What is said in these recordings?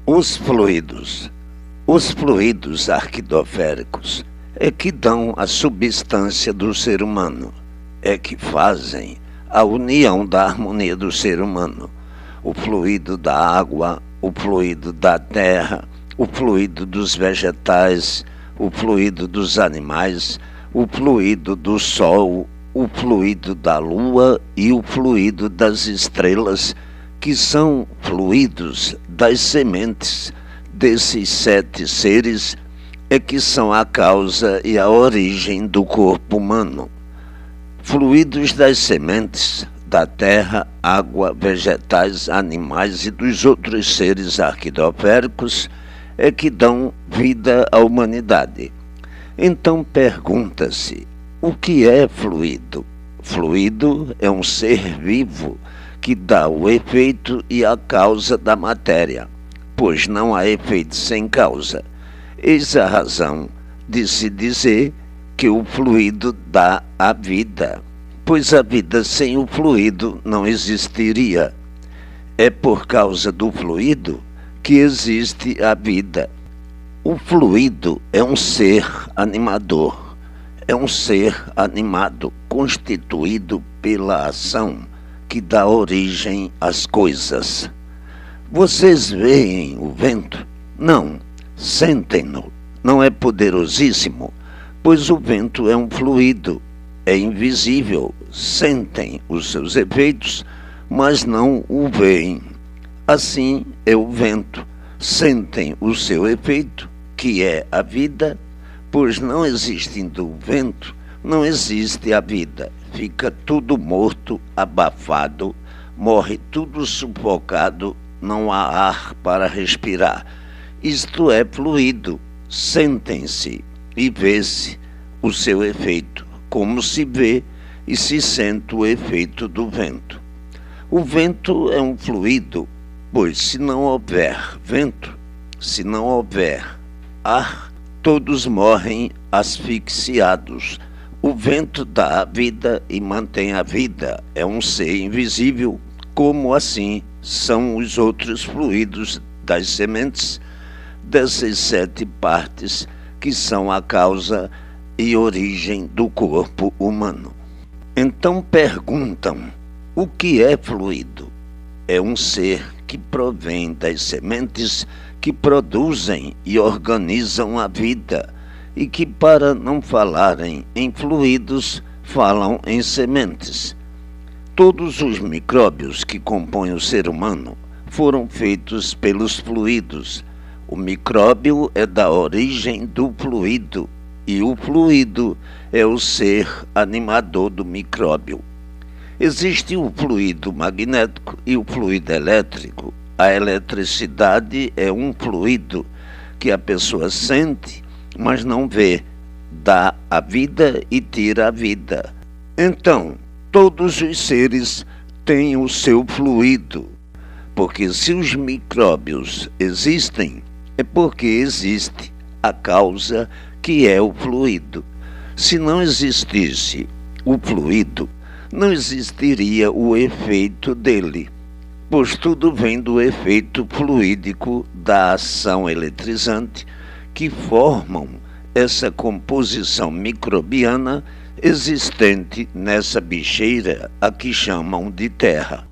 Os fluidos. Os fluidos arquidoféricos é que dão a substância do ser humano, é que fazem a união da harmonia do ser humano. O fluido da água, o fluido da terra, o fluido dos vegetais, o fluido dos animais, o fluido do sol, o fluido da lua e o fluido das estrelas, que são fluidos das sementes desses 7 seres, é que são a causa e a origem do corpo humano. Fluidos das sementes, da terra, água, vegetais, animais e dos outros seres arquidoféricos é que dão vida à humanidade. Então pergunta-se, o que é fluido? Fluido é um ser vivo que dá o efeito e a causa da matéria, pois não há efeito sem causa. Eis a razão de se dizer que o fluido dá a vida, pois a vida sem o fluido não existiria. É por causa do fluido que existe a vida. O fluido é um ser animador, é um ser animado, constituído pela ação que dá origem às coisas. Vocês veem o vento? Não. Sentem-no. Não é poderosíssimo? Pois o vento é um fluido, é invisível. Sentem os seus efeitos, mas não o veem. Assim é o vento. Sentem o seu efeito, que é a vida, pois não existindo o vento, não existe a vida. Fica tudo morto, abafado, morre tudo sufocado, não há ar para respirar. Isto é fluido. Sentem-se e vê-se o seu efeito, como se vê e se sente o efeito do vento. O vento é um fluido, pois se não houver vento, se não houver ar, todos morrem asfixiados. O vento dá a vida e mantém a vida, é um ser invisível, como assim são os outros fluidos das sementes, dessas 7 partes que são a causa e origem do corpo humano. Então perguntam, o que é fluido? É um ser que provém das sementes que produzem e organizam a vida, e que, para não falarem em fluidos, falam em sementes. Todos os micróbios que compõem o ser humano foram feitos pelos fluidos. O micróbio é da origem do fluido, e o fluido é o ser animador do micróbio. Existe o fluido magnético e o fluido elétrico. A eletricidade é um fluido que a pessoa sente, mas não vê, dá a vida e tira a vida. Então, todos os seres têm o seu fluido, porque se os micróbios existem, é porque existe a causa que é o fluido. Se não existisse o fluido, não existiria o efeito dele, pois tudo vem do efeito fluídico da ação eletrizante que formam essa composição microbiana existente nessa bicheira a que chamam de terra.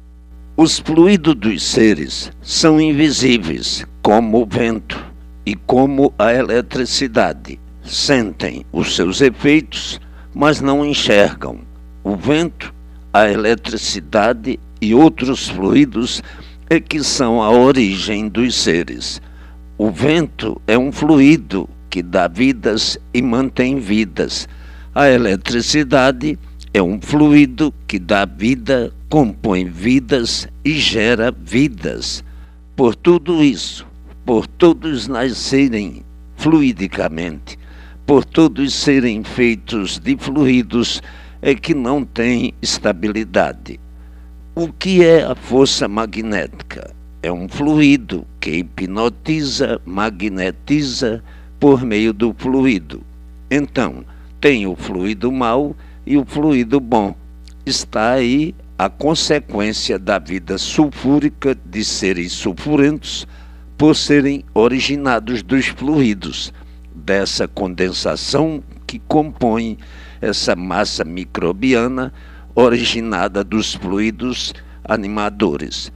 Os fluidos dos seres são invisíveis, como o vento e como a eletricidade. Sentem os seus efeitos, mas não enxergam. O vento, a eletricidade e outros fluidos é que são a origem dos seres. O vento é um fluido que dá vidas e mantém vidas. A eletricidade é um fluido que dá vida, compõe vidas e gera vidas. Por tudo isso, por todos nascerem fluidicamente, por todos serem feitos de fluidos, é que não tem estabilidade. O que é a força magnética? É um fluido que hipnotiza, magnetiza por meio do fluido. Então, tem o fluido mau e o fluido bom. Está aí a consequência da vida sulfúrica de seres sulfurentos, por serem originados dos fluidos, dessa condensação que compõe essa massa microbiana originada dos fluidos animadores.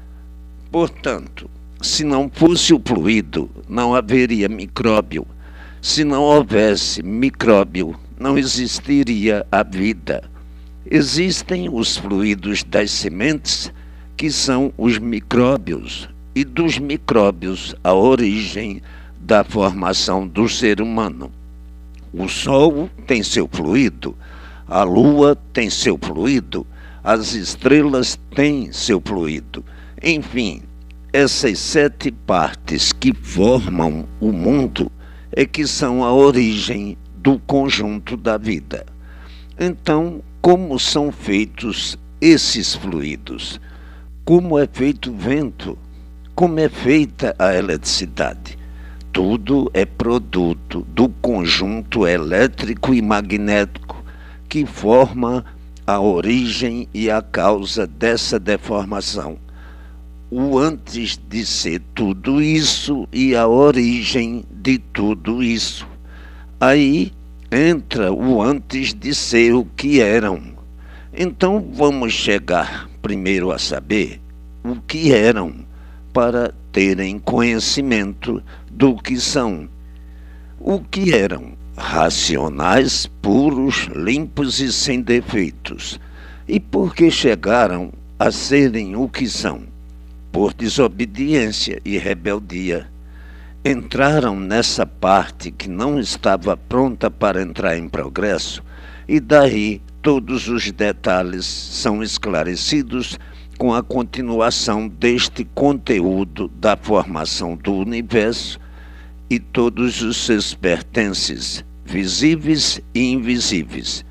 Portanto, se não fosse o fluido, não haveria micróbio. Se não houvesse micróbio, não existiria a vida. Existem os fluidos das sementes, que são os micróbios, e dos micróbios a origem da formação do ser humano. O Sol tem seu fluido, a Lua tem seu fluido, as estrelas têm seu fluido. Enfim, essas 7 partes que formam o mundo é que são a origem do conjunto da vida. Então, como são feitos esses fluidos? Como é feito o vento? Como é feita a eletricidade? Tudo é produto do conjunto elétrico e magnético que forma a origem e a causa dessa deformação. O antes de ser tudo isso e a origem de tudo isso. Aí entra o antes de ser o que eram. Então vamos chegar primeiro a saber o que eram, para terem conhecimento do que são. O que eram? Racionais, puros, limpos e sem defeitos. E por que chegaram a serem o que são? Por desobediência e rebeldia. Entraram nessa parte que não estava pronta para entrar em progresso, e daí todos os detalhes são esclarecidos com a continuação deste conteúdo da formação do universo e todos os seus pertences, visíveis e invisíveis.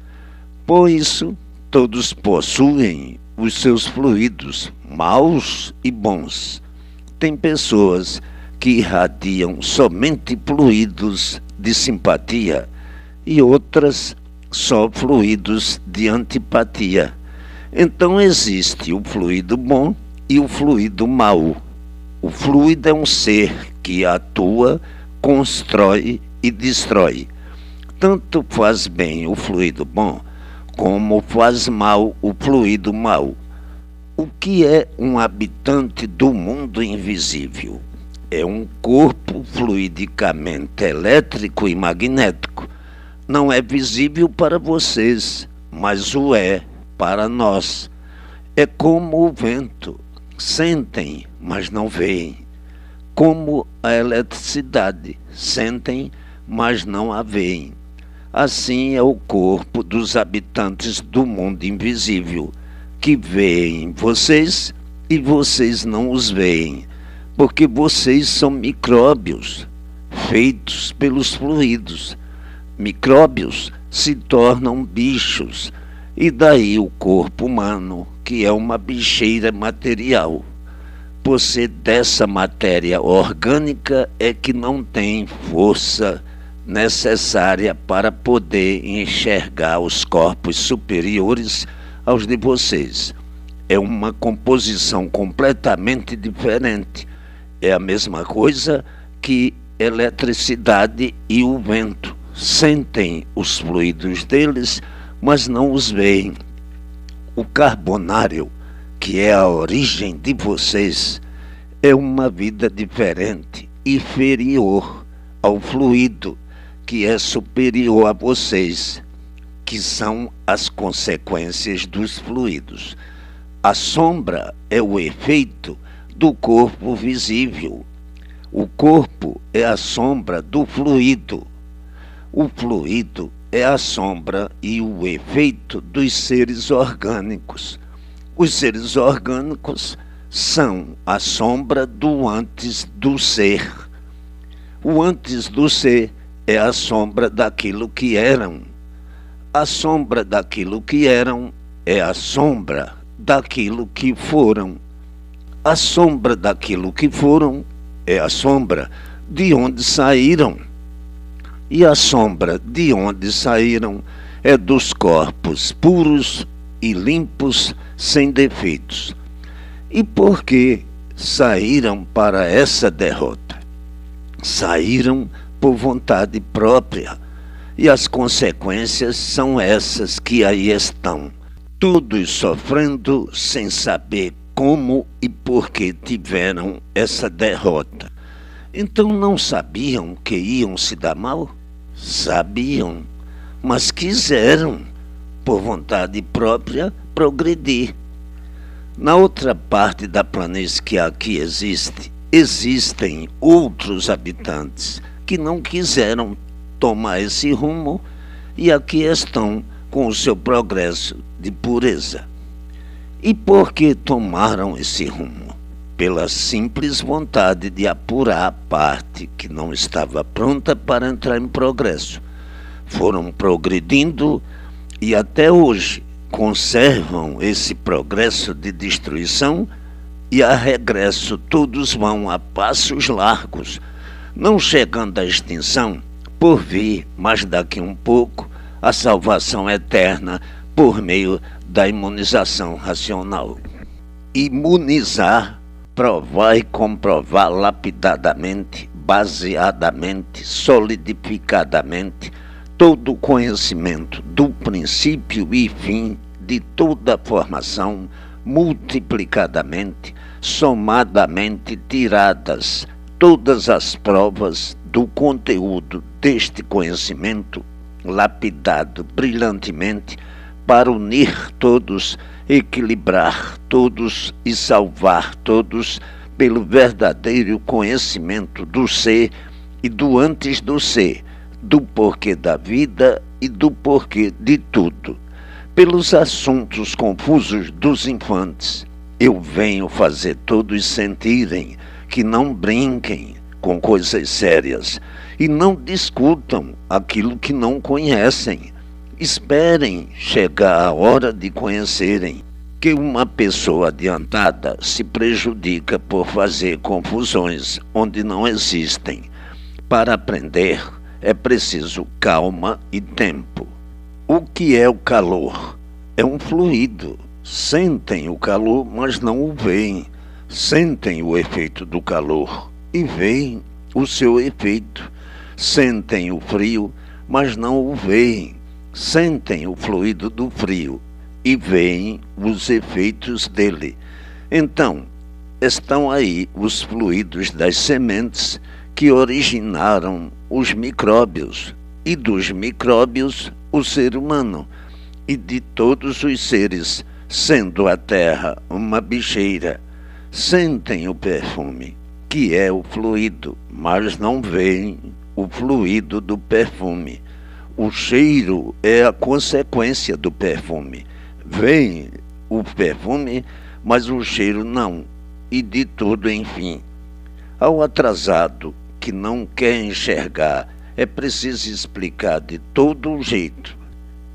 Por isso, todos possuem os seus fluidos, maus e bons. Tem pessoas que irradiam somente fluidos de simpatia e outras só fluidos de antipatia. Então existe o fluido bom e o fluido mau. O fluido é um ser que atua, constrói e destrói. Tanto faz bem o fluido bom, como faz mal o fluido mau. O que é um habitante do mundo invisível? É um corpo fluidicamente elétrico e magnético. Não é visível para vocês, mas o é para nós. É como o vento, sentem, mas não veem. Como a eletricidade, sentem, mas não a veem. Assim é o corpo dos habitantes do mundo invisível, que veem vocês e vocês não os veem, porque vocês são micróbios, feitos pelos fluidos. Micróbios se tornam bichos, e daí o corpo humano, que é uma bicheira material. Por ser dessa matéria orgânica é que não tem força necessária para poder enxergar os corpos superiores aos de vocês. É uma composição completamente diferente. É a mesma coisa que eletricidade e o vento. Sentem os fluidos deles, mas não os veem. O carbonário, que é a origem de vocês, é uma vida diferente, inferior ao fluido, que é superior a vocês, que são as consequências dos fluidos. A sombra é o efeito do corpo visível. O corpo é a sombra do fluido. O fluido é a sombra e o efeito dos seres orgânicos. Os seres orgânicos são a sombra do antes do ser. O antes do ser é a sombra daquilo que eram. A sombra daquilo que eram é a sombra daquilo que foram. A sombra daquilo que foram é a sombra de onde saíram. E a sombra de onde saíram é dos corpos puros e limpos, sem defeitos. E por que saíram para essa derrota? Saíram por vontade própria, e as consequências são essas que aí estão. Todos sofrendo sem saber como e por que tiveram essa derrota. Então não sabiam que iam se dar mal? Sabiam, mas quiseram, por vontade própria, progredir. Na outra parte da planície que aqui existe, existem outros habitantes que não quiseram tomar esse rumo e aqui estão com o seu progresso de pureza. E por que tomaram esse rumo? Pela simples vontade de apurar a parte que não estava pronta para entrar em progresso. Foram progredindo e até hoje conservam esse progresso de destruição e a regresso todos vão a passos largos, não chegando à extinção por vir, mas daqui um pouco, a salvação eterna por meio da imunização racional. Imunizar, provar e comprovar lapidadamente, baseadamente, solidificadamente, todo o conhecimento do princípio e fim de toda a formação, multiplicadamente, somadamente tiradas todas as provas do conteúdo deste conhecimento, lapidado brilhantemente, para unir todos, equilibrar todos e salvar todos pelo verdadeiro conhecimento do ser e do antes do ser, do porquê da vida e do porquê de tudo. Pelos assuntos confusos dos infantes, eu venho fazer todos sentirem que não brinquem com coisas sérias e não discutam aquilo que não conhecem. Esperem chegar a hora de conhecerem que uma pessoa adiantada se prejudica por fazer confusões onde não existem. Para aprender é preciso calma e tempo. O que é o calor? É um fluido. Sentem o calor, mas não o veem. Sentem o efeito do calor e veem o seu efeito. Sentem o frio, mas não o veem. Sentem o fluido do frio e veem os efeitos dele. Então, estão aí os fluidos das sementes que originaram os micróbios, e dos micróbios o ser humano, e de todos os seres, sendo a terra uma bicheira. Sentem o perfume, que é o fluido, mas não veem o fluido do perfume. O cheiro é a consequência do perfume. Veem o perfume, mas o cheiro não, e de tudo, enfim. Ao atrasado que não quer enxergar, é preciso explicar de todo o jeito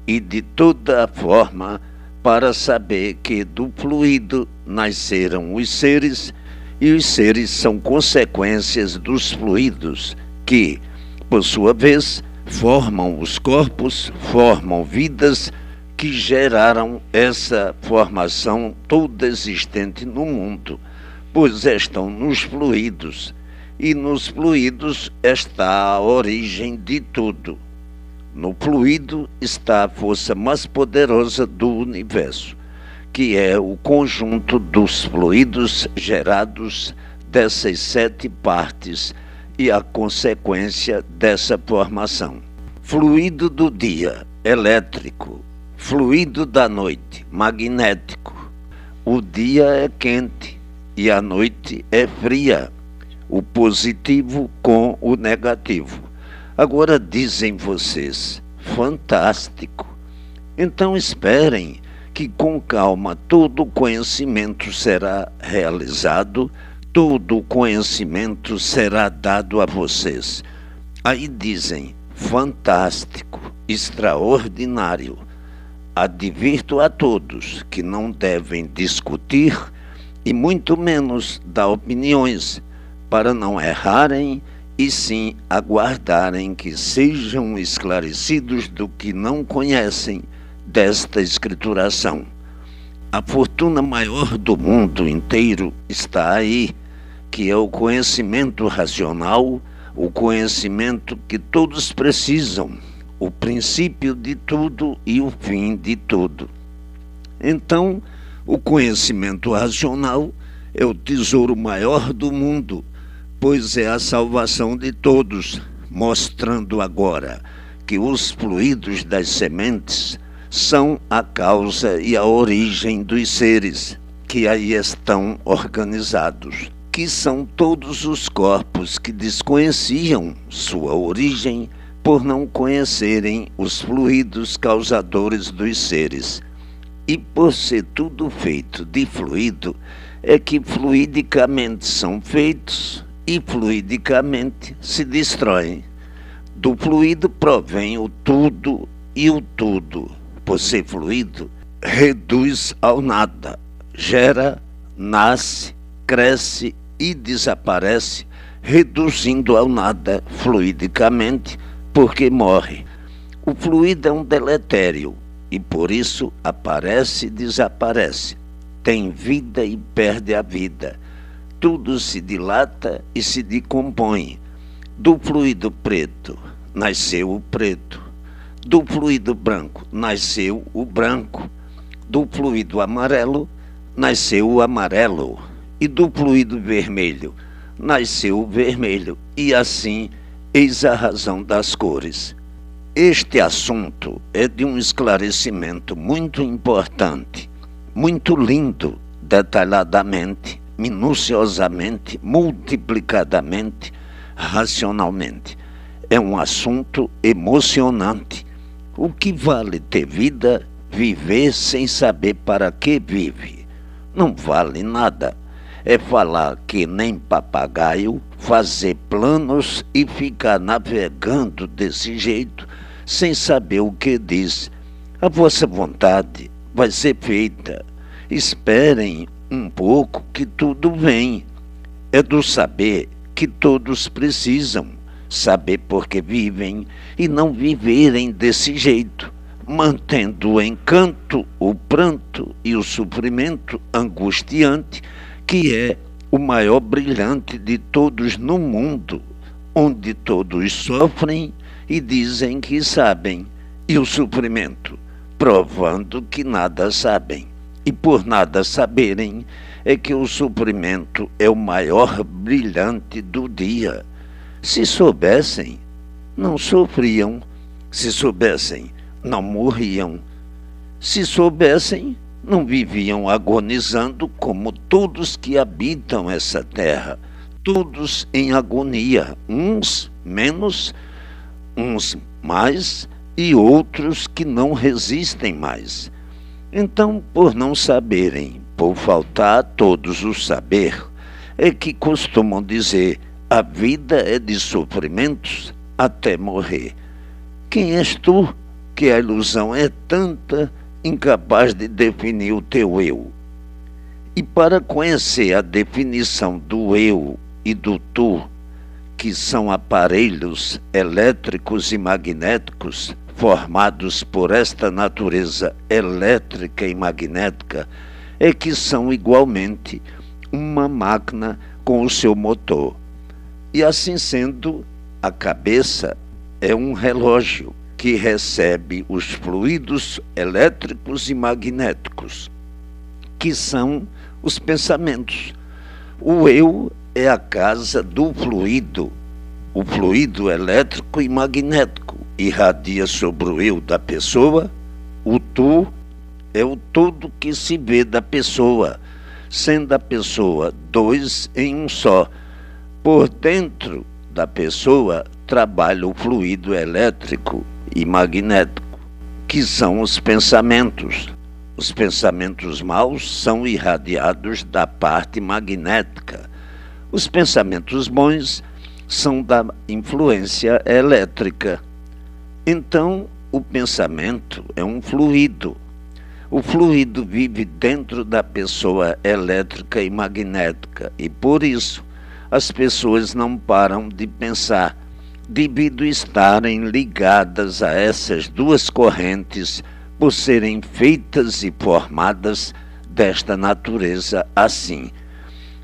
e de toda a forma para saber que do fluido nasceram os seres e os seres são consequências dos fluidos que, por sua vez, formam os corpos, formam vidas que geraram essa formação toda existente no mundo, pois estão nos fluidos, e nos fluidos está a origem de tudo. No fluido está a força mais poderosa do universo, que é o conjunto dos fluidos gerados dessas 7 partes e a consequência dessa formação. Fluido do dia, elétrico. Fluido da noite, magnético. O dia é quente e a noite é fria. O positivo com o negativo. Agora dizem vocês, fantástico. Então esperem que com calma todo o conhecimento será realizado, todo o conhecimento será dado a vocês. Aí dizem, fantástico, extraordinário. Advirto a todos que não devem discutir e muito menos dar opiniões, para não errarem e sim aguardarem que sejam esclarecidos do que não conhecem desta escrituração. A fortuna maior do mundo inteiro está aí, que é o conhecimento racional, o conhecimento que todos precisam, o princípio de tudo e o fim de tudo. Então, o conhecimento racional é o tesouro maior do mundo, pois é a salvação de todos, mostrando agora que os fluidos das sementes são a causa e a origem dos seres que aí estão organizados, que são todos os corpos que desconheciam sua origem por não conhecerem os fluidos causadores dos seres. E por ser tudo feito de fluido, é que fluidicamente são feitos e fluidicamente se destroem. Do fluido provém o tudo, e o tudo, por ser fluido, reduz ao nada, gera, nasce, cresce e desaparece, reduzindo ao nada fluidicamente, porque morre. O fluido é um deletério e por isso aparece e desaparece, tem vida e perde a vida. Tudo se dilata e se decompõe. Do fluido preto nasceu o preto, do fluido branco nasceu o branco, do fluido amarelo nasceu o amarelo, e do fluido vermelho nasceu o vermelho, e assim eis a razão das cores. Este assunto é de um esclarecimento muito importante, muito lindo, detalhadamente, minuciosamente, multiplicadamente, racionalmente. É um assunto emocionante. O que vale ter vida, viver sem saber para que vive? Não vale nada. É falar que nem papagaio, fazer planos e ficar navegando desse jeito, sem saber o que diz. A vossa vontade vai ser feita. Esperem um pouco que tudo vem. É do saber que todos precisam, saber por que vivem e não viverem desse jeito, mantendo o encanto, o pranto e o sofrimento angustiante, que é o maior brilhante de todos no mundo, onde todos sofrem e dizem que sabem, e o sofrimento, provando que nada sabem. E por nada saberem, é que o sofrimento é o maior brilhante do dia. Se soubessem, não sofriam. Se soubessem, não morriam. Se soubessem, não viviam agonizando como todos que habitam essa terra, todos em agonia, uns menos, uns mais e outros que não resistem mais. Então, por não saberem, por faltar a todos o saber, é que costumam dizer: a vida é de sofrimentos até morrer. Quem és tu, que a ilusão é tanta, incapaz de definir o teu eu? E para conhecer a definição do eu e do tu, que são aparelhos elétricos e magnéticos formados por esta natureza elétrica e magnética, é que são igualmente uma máquina com o seu motor. E assim sendo, a cabeça é um relógio que recebe os fluidos elétricos e magnéticos, que são os pensamentos. O eu é a casa do fluido. O fluido elétrico e magnético irradia sobre o eu da pessoa. O tu é o todo que se vê da pessoa, sendo a pessoa dois em um só. Por dentro da pessoa trabalha o fluido elétrico e magnético, que são os pensamentos. Os pensamentos maus são irradiados da parte magnética. Os pensamentos bons são da influência elétrica. Então, o pensamento é um fluido. O fluido vive dentro da pessoa elétrica e magnética, e por isso as pessoas não param de pensar, devido estarem ligadas a essas duas correntes, por serem feitas e formadas desta natureza assim.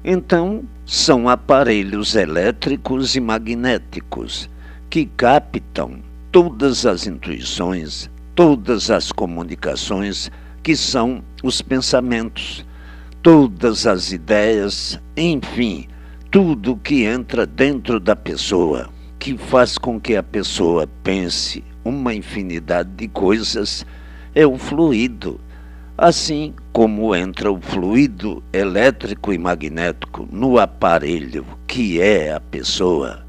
Então, são aparelhos elétricos e magnéticos que captam todas as intuições, todas as comunicações, que são os pensamentos, todas as ideias, enfim, tudo que entra dentro da pessoa, que faz com que a pessoa pense uma infinidade de coisas, é o fluido. Assim como entra o fluido elétrico e magnético no aparelho que é a pessoa,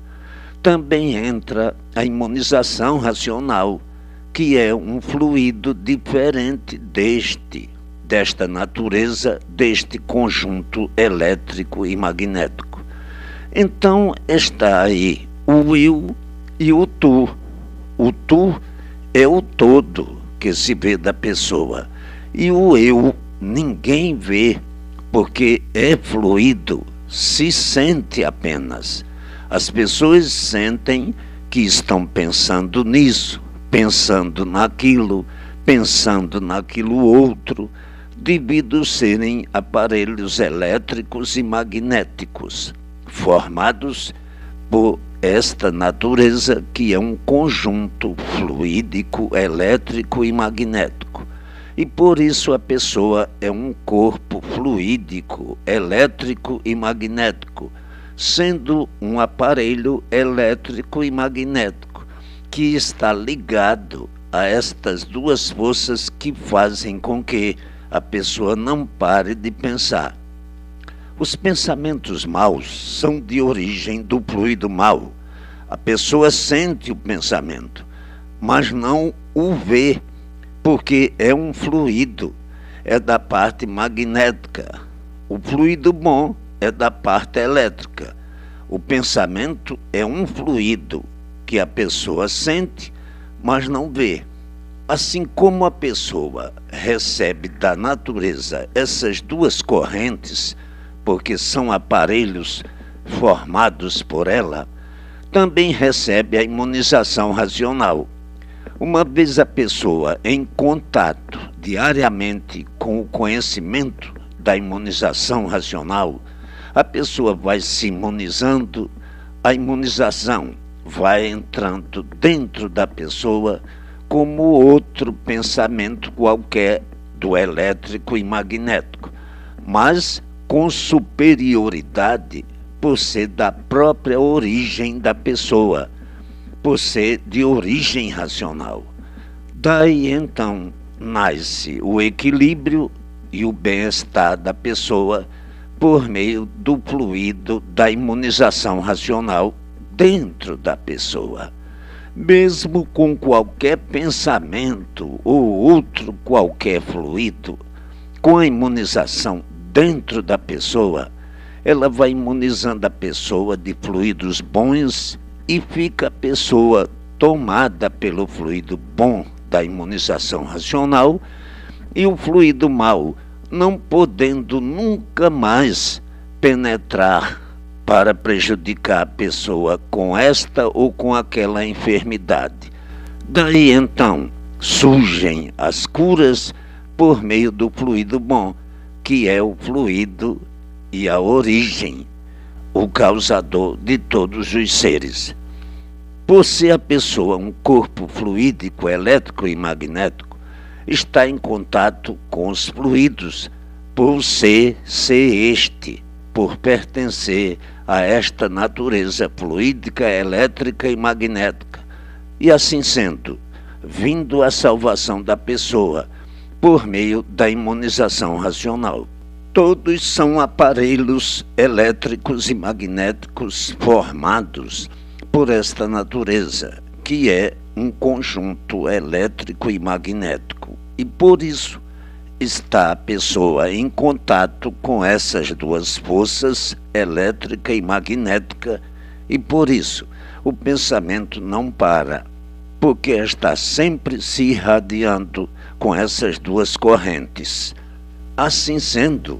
também entra a imunização racional, que é um fluido diferente desta natureza, deste conjunto elétrico e magnético. Então está aí o eu e o tu. O tu é o todo que se vê da pessoa. E o eu ninguém vê, porque é fluido, se sente apenas. As pessoas sentem que estão pensando nisso, pensando naquilo outro, devido serem aparelhos elétricos e magnéticos, formados por esta natureza que é um conjunto fluídico, elétrico e magnético. E por isso a pessoa é um corpo fluídico, elétrico e magnético, sendo um aparelho elétrico e magnético que está ligado a estas duas forças que fazem com que a pessoa não pare de pensar. Os pensamentos maus são de origem do fluido mau. A pessoa sente o pensamento, mas não o vê, porque é um fluido, é da parte magnética. O fluido bom é da parte elétrica. O pensamento é um fluido que a pessoa sente, mas não vê. Assim como a pessoa recebe da natureza essas duas correntes, porque são aparelhos formados por ela, também recebe a imunização racional. Uma vez a pessoa em contato diariamente com o conhecimento da imunização racional, a pessoa vai se imunizando, a imunização vai entrando dentro da pessoa como outro pensamento qualquer do elétrico e magnético, mas com superioridade por ser da própria origem da pessoa, por ser de origem racional. Daí então nasce o equilíbrio e o bem-estar da pessoa por meio do fluido da imunização racional dentro da pessoa. Mesmo com qualquer pensamento ou outro qualquer fluido, com a imunização dentro da pessoa, ela vai imunizando a pessoa de fluidos bons e fica a pessoa tomada pelo fluido bom da imunização racional e o fluido mau não podendo nunca mais penetrar para prejudicar a pessoa com esta ou com aquela enfermidade. Daí então surgem as curas por meio do fluido bom, que é o fluido e a origem, o causador de todos os seres. Por ser a pessoa um corpo fluídico, elétrico e magnético, está em contato com os fluidos, por ser este, por pertencer a esta natureza fluídica, elétrica e magnética. E assim sendo, vindo a salvação da pessoa por meio da imunização racional. Todos são aparelhos elétricos e magnéticos formados por esta natureza, que é um conjunto elétrico e magnético. E por isso está a pessoa em contato com essas duas forças, elétrica e magnética, e por isso o pensamento não para, porque está sempre se irradiando com essas duas correntes. Assim sendo,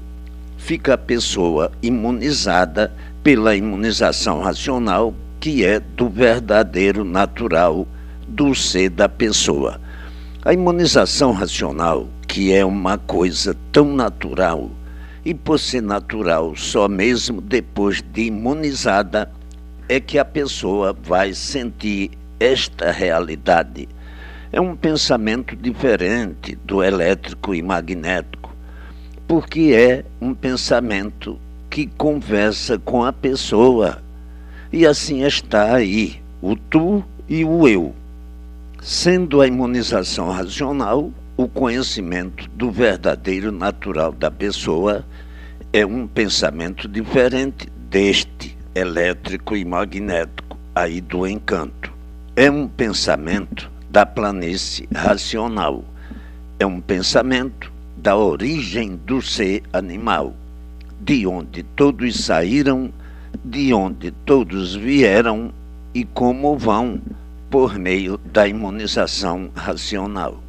fica a pessoa imunizada pela imunização racional, que é do verdadeiro natural do ser da pessoa. A imunização racional, que é uma coisa tão natural e por ser natural, só mesmo depois de imunizada é que a pessoa vai sentir esta realidade. É um pensamento diferente do elétrico e magnético, porque é um pensamento que conversa com a pessoa. E assim está aí o tu e o eu. Sendo a imunização racional, o conhecimento do verdadeiro natural da pessoa é um pensamento diferente deste elétrico e magnético aí do encanto. É um pensamento da planície racional. É um pensamento da origem do ser animal, de onde todos saíram, de onde todos vieram e como vão, por meio da imunização racional.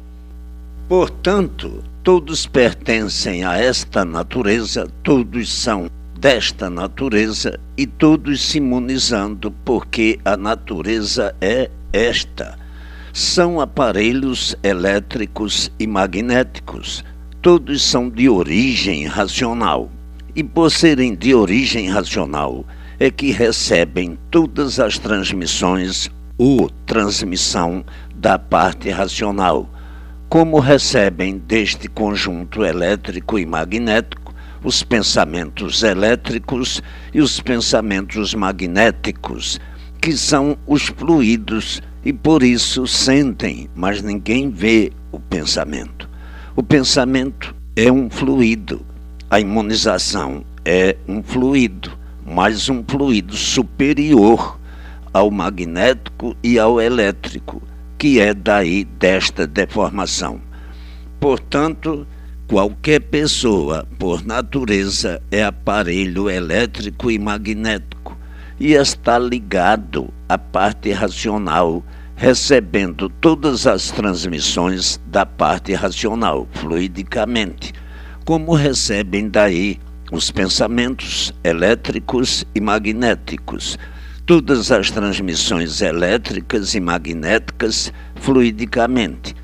Portanto, todos pertencem a esta natureza, todos são desta natureza e todos se imunizando, porque a natureza é esta. São aparelhos elétricos e magnéticos, todos são de origem racional. E por serem de origem racional, é que recebem todas as transmissões ou transmissão da parte racional, como recebem deste conjunto elétrico e magnético os pensamentos elétricos e os pensamentos magnéticos, que são os fluidos e por isso sentem, mas ninguém vê o pensamento. O pensamento é um fluido, a imunização é um fluido, mas um fluido superior ao magnético e ao elétrico, que é daí desta deformação. Portanto, qualquer pessoa, por natureza, é aparelho elétrico e magnético e está ligado à parte racional, recebendo todas as transmissões da parte racional, fluidicamente, como recebem daí os pensamentos elétricos e magnéticos, todas as transmissões elétricas e magnéticas fluidicamente.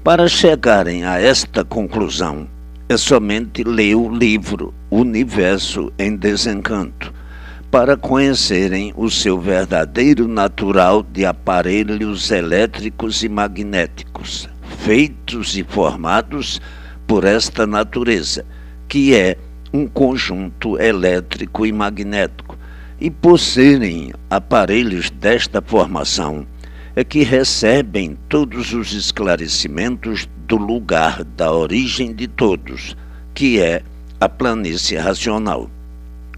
Para chegarem a esta conclusão, é somente ler o livro Universo em Desencanto, para conhecerem o seu verdadeiro natural de aparelhos elétricos e magnéticos, feitos e formados por esta natureza, que é um conjunto elétrico e magnético, e por serem aparelhos desta formação, é que recebem todos os esclarecimentos do lugar da origem de todos, que é a planície racional.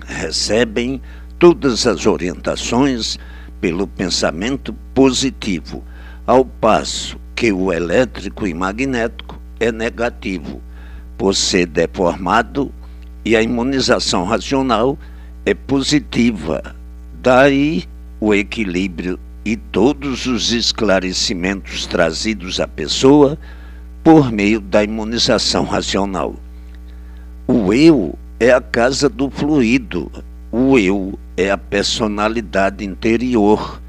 Recebem todas as orientações pelo pensamento positivo, ao passo que o elétrico e magnético é negativo, por ser deformado, e a imunização racional é positiva. Daí o equilíbrio e todos os esclarecimentos trazidos à pessoa por meio da imunização racional. O eu é a casa do fluido, o eu é a personalidade interior,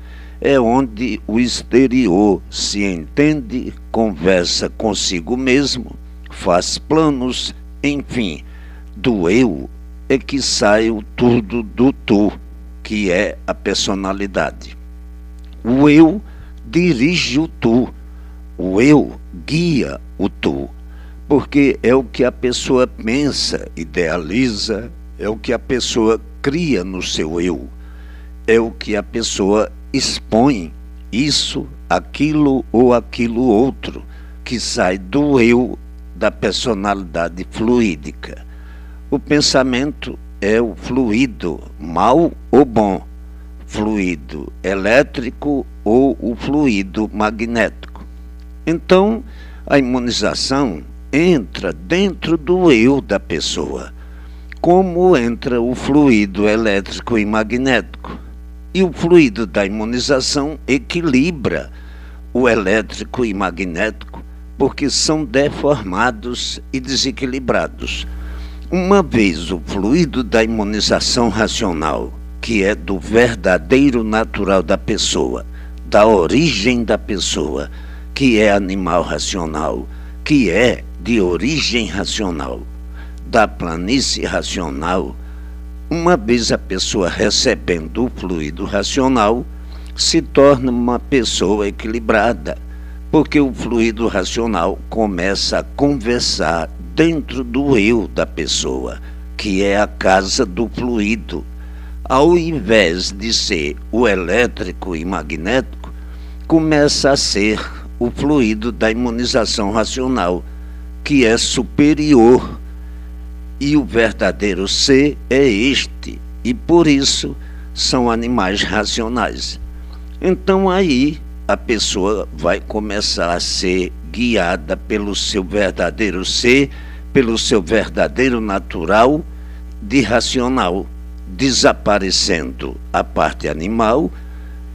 é onde o exterior se entende, conversa consigo mesmo, faz planos, enfim, do eu é que sai o tudo do tu, que é a personalidade. O eu dirige o tu, o eu guia o tu, porque é o que a pessoa pensa, idealiza, é o que a pessoa cria no seu eu, é o que a pessoa expõe, isso, aquilo ou aquilo outro, que sai do eu da personalidade fluídica. O pensamento é o fluido, mal ou bom, fluido elétrico ou o fluido magnético. Então, a imunização entra dentro do eu da pessoa, como entra o fluido elétrico e magnético. E o fluido da imunização equilibra o elétrico e magnético, porque são deformados e desequilibrados. Uma vez o fluido da imunização racional, que é do verdadeiro natural da pessoa, da origem da pessoa, que é animal racional, que é de origem racional, da planície racional, uma vez a pessoa recebendo o fluido racional, se torna uma pessoa equilibrada, porque o fluido racional começa a conversar dentro do eu da pessoa, que é a casa do fluido. Ao invés de ser o elétrico e magnético, começa a ser o fluido da imunização racional, que é superior, e o verdadeiro ser é este, e por isso são animais racionais. Então aí a pessoa vai começar a ser guiada pelo seu verdadeiro ser, pelo seu verdadeiro natural de racional, desaparecendo a parte animal,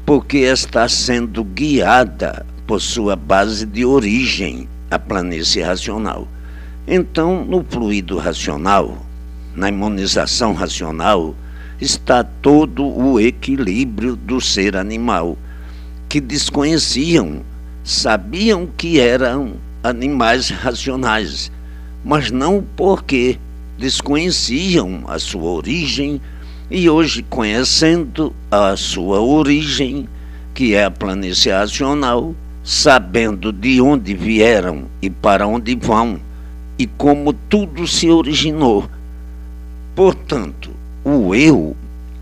porque está sendo guiada por sua base de origem, a planície racional. Então, no fluido racional, na imunização racional, está todo o equilíbrio do ser animal, que desconheciam, sabiam que eram animais racionais, mas não porque desconheciam a sua origem, e hoje, conhecendo a sua origem, que é a planície racional, sabendo de onde vieram e para onde vão, e como tudo se originou. Portanto, o eu,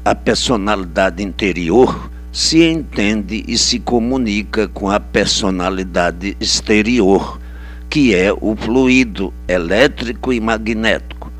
a personalidade interior, se entende e se comunica com a personalidade exterior, que é o fluido elétrico e magnético.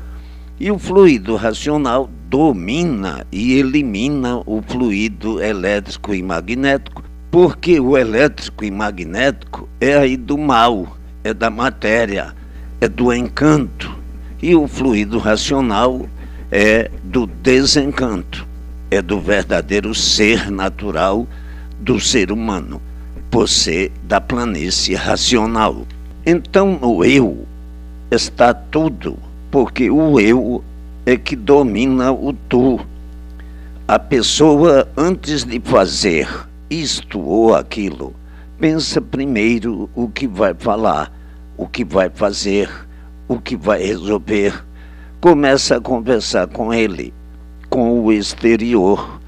E o fluido racional domina e elimina o fluido elétrico e magnético, porque o elétrico e magnético é aí do mal, é da matéria, é do encanto, e o fluido racional é do desencanto, é do verdadeiro ser natural do ser humano, por ser da planície racional. Então no eu está tudo, porque o eu é que domina o tu. A pessoa, antes de fazer isto ou aquilo, pensa primeiro o que vai falar, o que vai fazer, o que vai resolver. Começa a conversar com ele, com o exterior.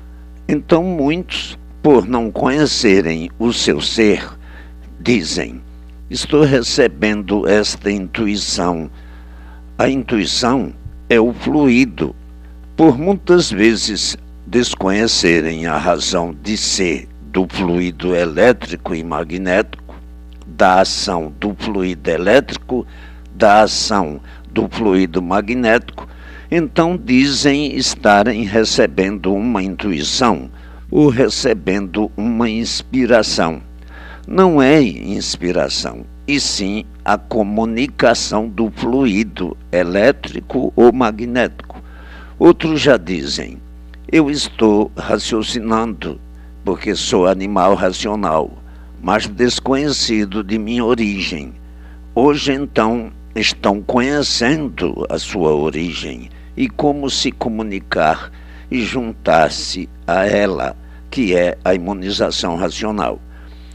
Então muitos, por não conhecerem o seu ser, dizem: estou recebendo esta intuição. A intuição é o fluido. Por muitas vezes desconhecerem a razão de ser do fluido elétrico e magnético, da ação do fluido elétrico, da ação do fluido magnético, então dizem estarem recebendo uma intuição ou recebendo uma inspiração. Não é inspiração, e sim a comunicação do fluido elétrico ou magnético. Outros já dizem: eu estou raciocinando, porque sou animal racional, mas desconhecido de minha origem. Hoje, então, estão conhecendo a sua origem e como se comunicar e juntar-se a ela, que é a imunização racional.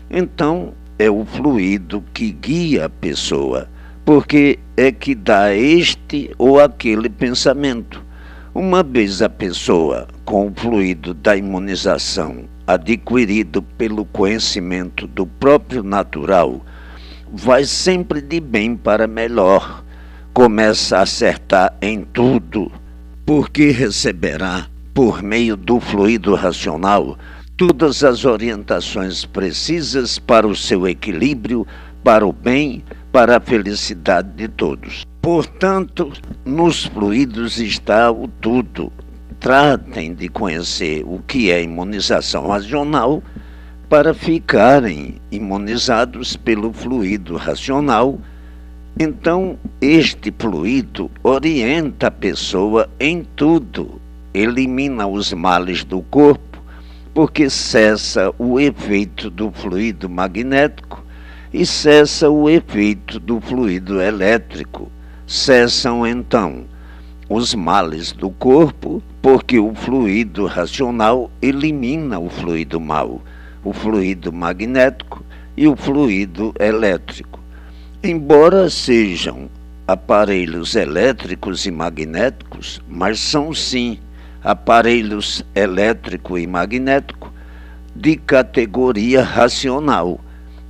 Então, é o fluido que guia a pessoa, porque é que dá este ou aquele pensamento. Uma vez a pessoa, com o fluido da imunização adquirido pelo conhecimento do próprio natural, vai sempre de bem para melhor, começa a acertar em tudo, porque receberá, por meio do fluido racional, todas as orientações precisas para o seu equilíbrio, para o bem, para a felicidade de todos. Portanto, nos fluidos está o tudo. Tratem de conhecer o que é imunização racional para ficarem imunizados pelo fluido racional. Então, este fluido orienta a pessoa em tudo, elimina os males do corpo, porque cessa o efeito do fluido magnético e cessa o efeito do fluido elétrico. Cessam, então, os males do corpo, porque o fluido racional elimina o fluido mau, o fluido magnético e o fluido elétrico. Embora sejam aparelhos elétricos e magnéticos, mas são sim aparelhos elétrico e magnético de categoria racional,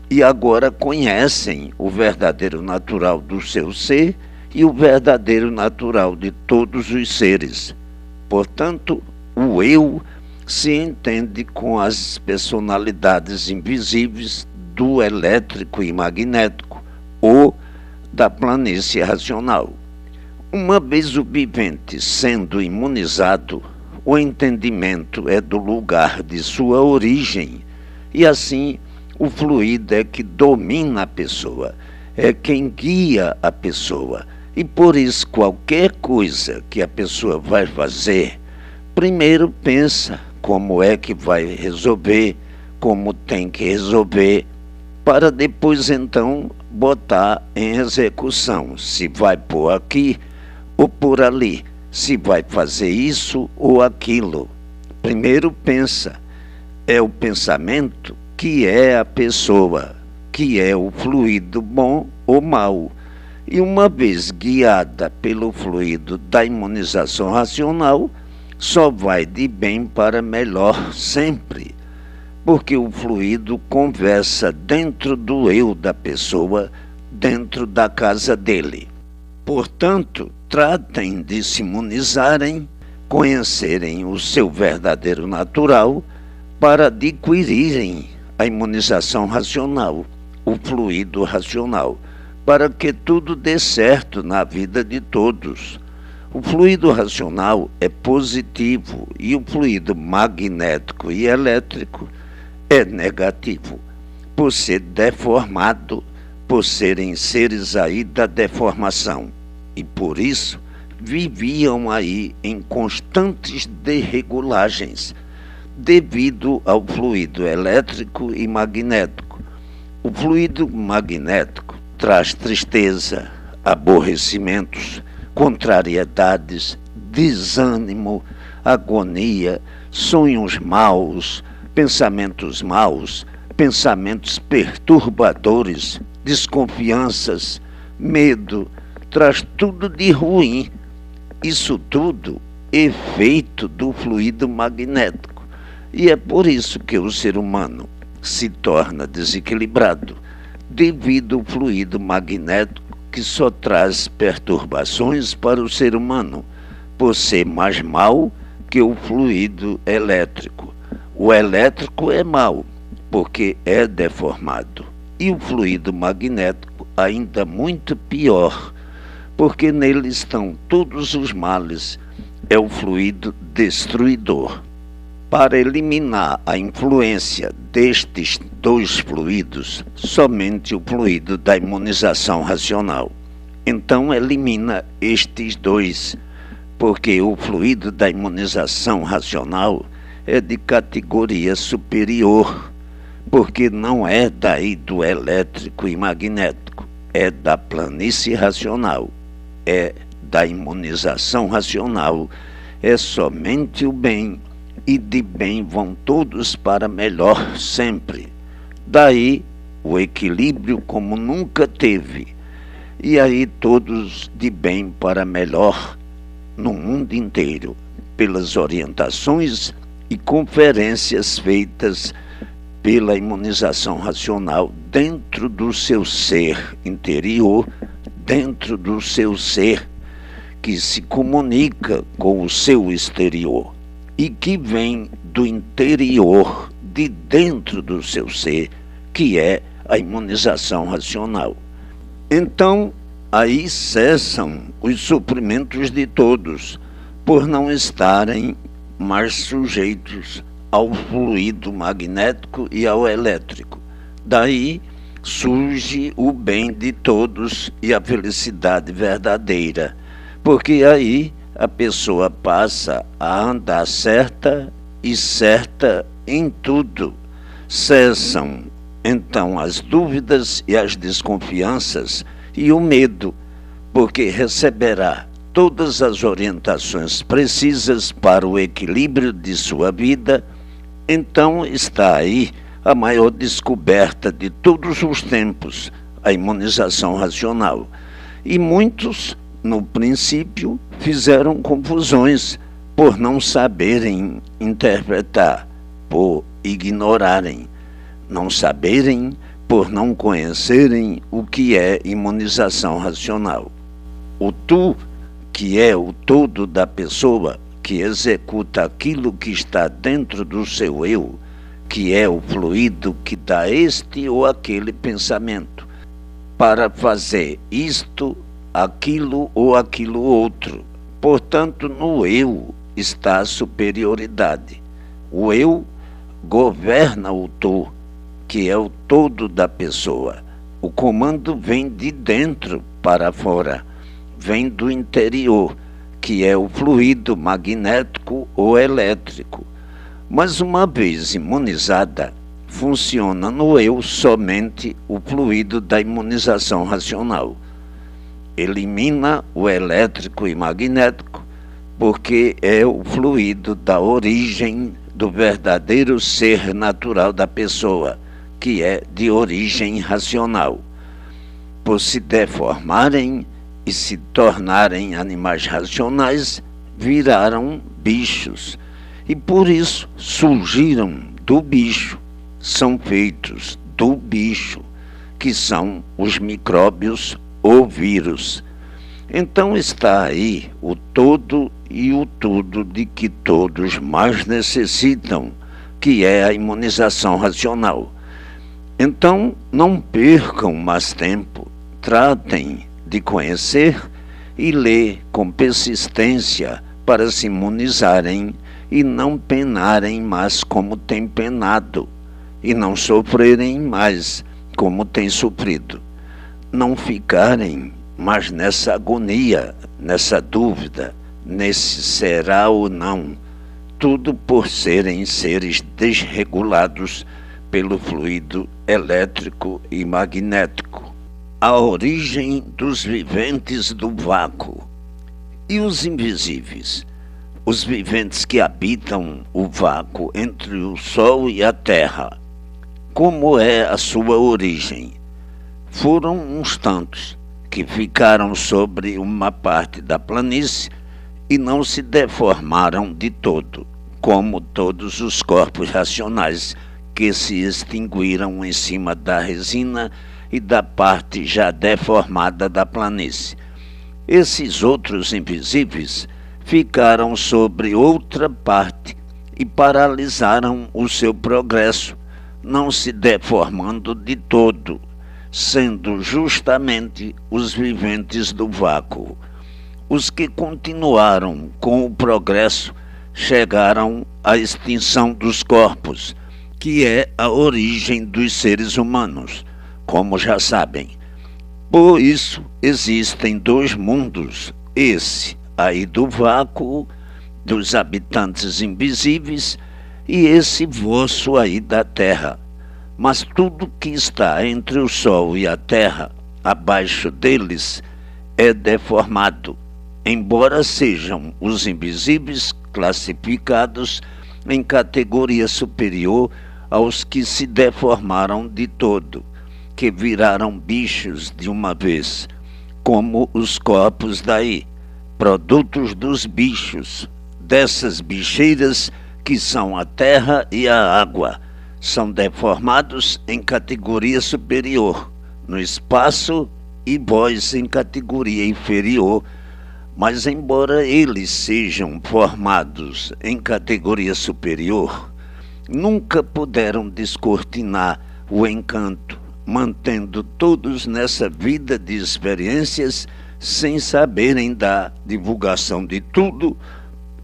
e agora conhecem o verdadeiro natural do seu ser e o verdadeiro natural de todos os seres. Portanto, o eu se entende com as personalidades invisíveis do elétrico e magnético, ou da planície racional. Uma vez o vivente sendo imunizado, o entendimento é do lugar de sua origem, e assim o fluido é que domina a pessoa, é quem guia a pessoa. E por isso qualquer coisa que a pessoa vai fazer, primeiro pensa como é que vai resolver, como tem que resolver, para depois então botar em execução, se vai por aqui ou por ali, se vai fazer isso ou aquilo. Primeiro pensa, é o pensamento que é a pessoa, que é o fluido bom ou mau. E uma vez guiada pelo fluido da imunização racional, só vai de bem para melhor sempre, porque o fluido conversa dentro do eu da pessoa, dentro da casa dele. Portanto, tratem de se imunizarem, conhecerem o seu verdadeiro natural, para adquirirem a imunização racional, o fluido racional, para que tudo dê certo na vida de todos. O fluido racional é positivo e o fluido magnético e elétrico é negativo, por ser deformado, por serem seres aí da deformação. E por isso viviam aí em constantes desregulagens, devido ao fluido elétrico e magnético. O fluido magnético traz tristeza, aborrecimentos, contrariedades, desânimo, agonia, sonhos maus, pensamentos perturbadores, desconfianças, medo, traz tudo de ruim. Isso tudo é efeito do fluido magnético. E é por isso que o ser humano se torna desequilibrado, devido ao fluido magnético que só traz perturbações para o ser humano, por ser mais mau que o fluido elétrico. O elétrico é mau, porque é deformado, e o fluido magnético ainda muito pior, porque nele estão todos os males, é o fluido destruidor. Para eliminar a influência destes dois fluidos, somente o fluido da imunização racional. Então elimina estes dois, porque o fluido da imunização racional é de categoria superior, porque não é daí do elétrico e magnético, é da planície racional, é da imunização racional, é somente o bem, e de bem vão todos para melhor sempre. Daí o equilíbrio como nunca teve, e aí todos de bem para melhor no mundo inteiro, pelas orientações e conferências feitas pela imunização racional dentro do seu ser interior, dentro do seu ser que se comunica com o seu exterior e que vem do interior, de dentro do seu ser, que é a imunização racional. Então, aí cessam os sofrimentos de todos, por não estarem mais sujeitos ao fluido magnético e ao elétrico. Daí surge o bem de todos e a felicidade verdadeira, porque aí a pessoa passa a andar certa e certa em tudo. Cessam então as dúvidas e as desconfianças e o medo, porque receberá todas as orientações precisas para o equilíbrio de sua vida. Então está aí a maior descoberta de todos os tempos, a imunização racional. E muitos, no princípio, fizeram confusões por não saberem interpretar, por ignorarem, não saberem, por não conhecerem o que é imunização racional. O tu, que é o todo da pessoa, que executa aquilo que está dentro do seu eu, que é o fluido que dá este ou aquele pensamento, para fazer isto, aquilo ou aquilo outro. Portanto, no eu está a superioridade. O eu governa o tu, que é o todo da pessoa. O comando vem de dentro para fora, vem do interior, que é o fluido magnético ou elétrico. Mas uma vez imunizada, funciona no eu somente o fluido da imunização racional. Elimina o elétrico e magnético, porque é o fluido da origem do verdadeiro ser natural da pessoa, que é de origem racional. Por se deformarem e se tornarem animais racionais, viraram bichos. E por isso surgiram do bicho, são feitos do bicho, que são os micróbios ou vírus. Então está aí o todo e o tudo de que todos mais necessitam, que é a imunização racional. Então não percam mais tempo, tratem de conhecer e ler com persistência para se imunizarem e não penarem mais como têm penado, e não sofrerem mais como têm sofrido. Não ficarem mais nessa agonia, nessa dúvida, nesse será ou não, tudo por serem seres desregulados pelo fluido elétrico e magnético. A origem dos viventes do vácuo e os invisíveis. Os viventes que habitam o vácuo entre o Sol e a Terra. Como é a sua origem? Foram uns tantos que ficaram sobre uma parte da planície e não se deformaram de todo, como todos os corpos racionais que se extinguiram em cima da resina e da parte já deformada da planície. Esses outros invisíveis ficaram sobre outra parte e paralisaram o seu progresso, não se deformando de todo, sendo justamente os viventes do vácuo. Os que continuaram com o progresso chegaram à extinção dos corpos, que é a origem dos seres humanos, como já sabem. Por isso existem dois mundos, esse aí do vácuo, dos habitantes invisíveis, e esse vosso aí da terra. Mas tudo que está entre o sol e a terra, abaixo deles, é deformado, embora sejam os invisíveis classificados em categoria superior aos que se deformaram de todo, que viraram bichos de uma vez, como os corpos daí, produtos dos bichos, dessas bicheiras que são a terra e a água, são deformados em categoria superior, no espaço, e vós em categoria inferior. Mas embora eles sejam formados em categoria superior, nunca puderam descortinar o encanto, mantendo todos nessa vida de experiências sem saberem da divulgação de tudo,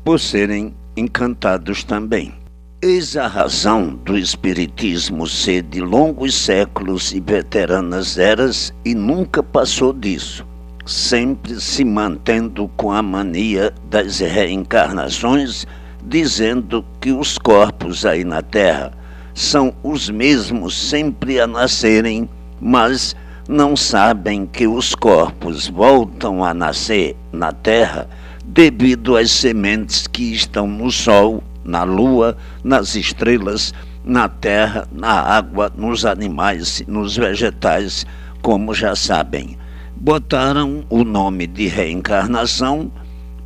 por serem encantados também. Eis a razão do Espiritismo ser de longos séculos e veteranas eras e nunca passou disso, sempre se mantendo com a mania das reencarnações, dizendo que os corpos aí na Terra são os mesmos sempre a nascerem, mas não sabem que os corpos voltam a nascer na Terra devido às sementes que estão no Sol, na Lua, nas estrelas, na Terra, na água, nos animais, nos vegetais, como já sabem. botaram o nome de reencarnação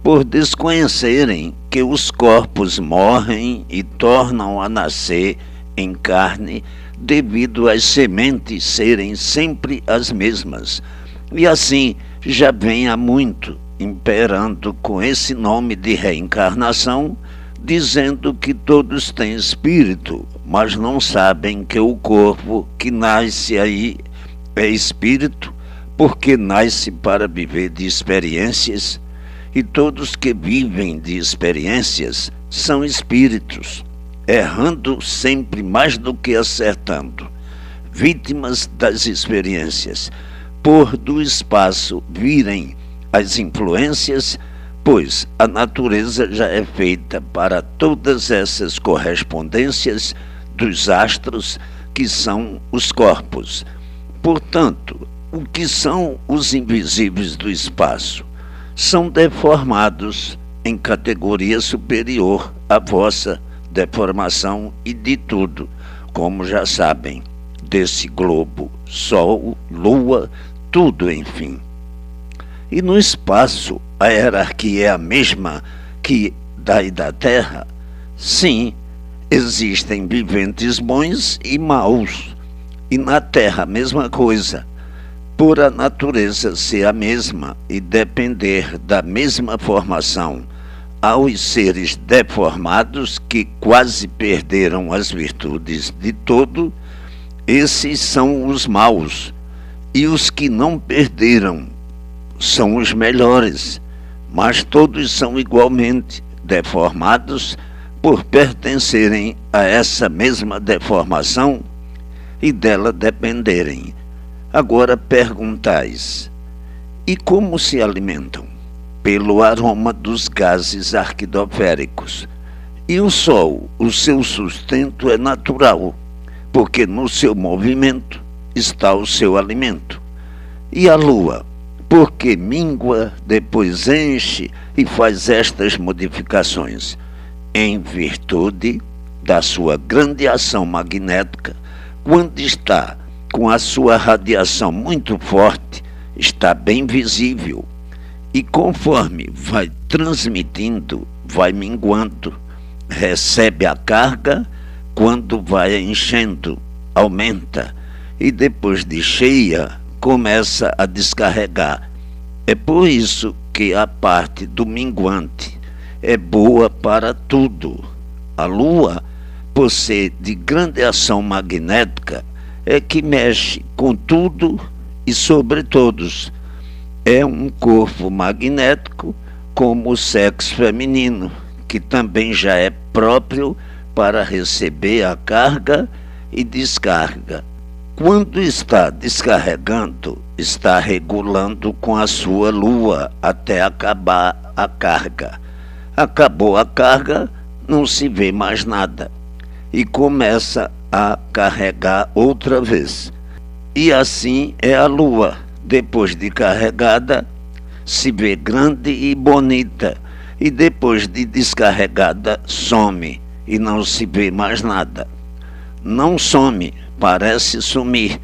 por desconhecerem que os corpos morrem e tornam a nascer em carne devido às sementes serem sempre as mesmas. E assim já vem há muito imperando com esse nome de reencarnação, dizendo que todos têm espírito, mas não sabem que o corpo que nasce aí é espírito, porque nasce para viver de experiências, e todos que vivem de experiências são espíritos, errando sempre mais do que acertando, vítimas das experiências, por do espaço virem as influências, pois a natureza já é feita para todas essas correspondências dos astros, que são os corpos. Portanto, o que são os invisíveis do espaço? São deformados em categoria superior à vossa deformação e de tudo, como já sabem, desse globo, sol, lua, tudo, enfim. E no espaço, a hierarquia é a mesma que daí da Terra? Sim, existem viventes bons e maus. E na Terra a mesma coisa. Por a natureza ser a mesma e depender da mesma formação, aos seres deformados que quase perderam as virtudes de todo, esses são os maus. E os que não perderam são os melhores, mas todos são igualmente deformados por pertencerem a essa mesma deformação e dela dependerem. Agora perguntais: e como se alimentam? Pelo aroma dos gases arquidoféricos. E o Sol, o seu sustento é natural, porque no seu movimento está o seu alimento. E a Lua, porque mingua, depois enche e faz estas modificações, em virtude da sua grande ação magnética, quando está com a sua radiação muito forte, está bem visível, e conforme vai transmitindo, vai minguando, recebe a carga, quando vai enchendo, aumenta, e depois de cheia, começa a descarregar. É por isso que a parte do minguante é boa para tudo. A Lua, por ser de grande ação magnética, é que mexe com tudo e sobre todos. É um corpo magnético como o sexo feminino, que também já é próprio para receber a carga e descarga. Quando está descarregando, está regulando com a sua lua até acabar a carga. Acabou a carga, não se vê mais nada e começa a carregar outra vez. E assim é a lua, depois de carregada, se vê grande e bonita, e depois de descarregada, some e não se vê mais nada. Não some, parece sumir,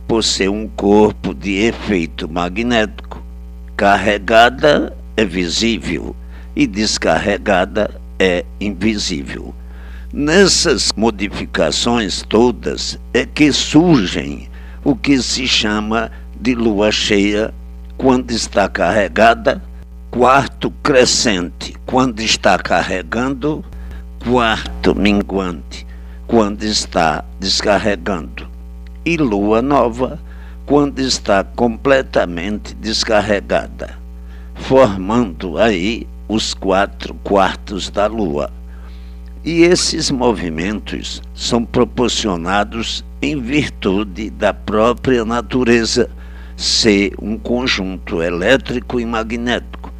por ser um corpo de efeito magnético. Carregada é visível e descarregada é invisível. Nessas modificações todas é que surgem o que se chama de lua cheia quando está carregada, quarto crescente quando está carregando, quarto minguante quando está descarregando, e lua nova quando está completamente descarregada, formando aí os 4 quartos da lua. E esses movimentos são proporcionados em virtude da própria natureza ser um conjunto elétrico e magnético,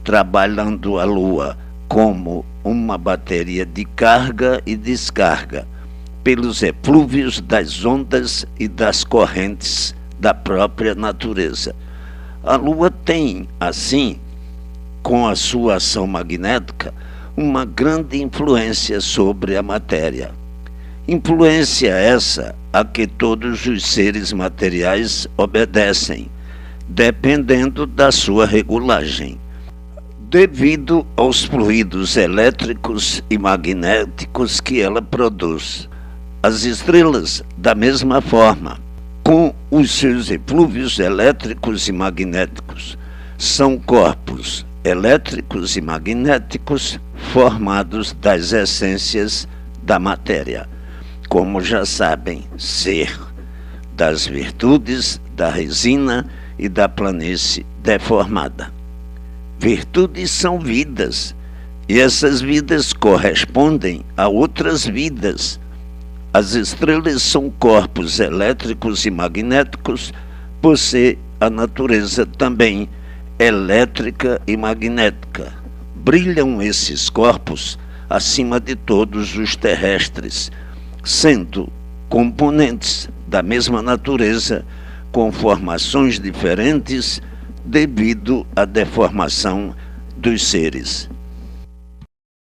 trabalhando a Lua como uma bateria de carga e descarga, pelos eflúvios das ondas e das correntes da própria natureza. A Lua tem, assim, com a sua ação magnética, uma grande influência sobre a matéria. Influência essa a que todos os seres materiais obedecem, dependendo da sua regulagem. Devido aos fluidos elétricos e magnéticos que ela produz. As estrelas, da mesma forma, com os seus eflúvios elétricos e magnéticos, são corpos elétricos e magnéticos formados das essências da matéria, como já sabem ser, das virtudes da resina e da planície deformada. Virtudes são vidas, e essas vidas correspondem a outras vidas. As estrelas são corpos elétricos e magnéticos, por ser a natureza também elétrica e magnética. Brilham esses corpos acima de todos os terrestres, sendo componentes da mesma natureza, com formações diferentes devido à deformação dos seres.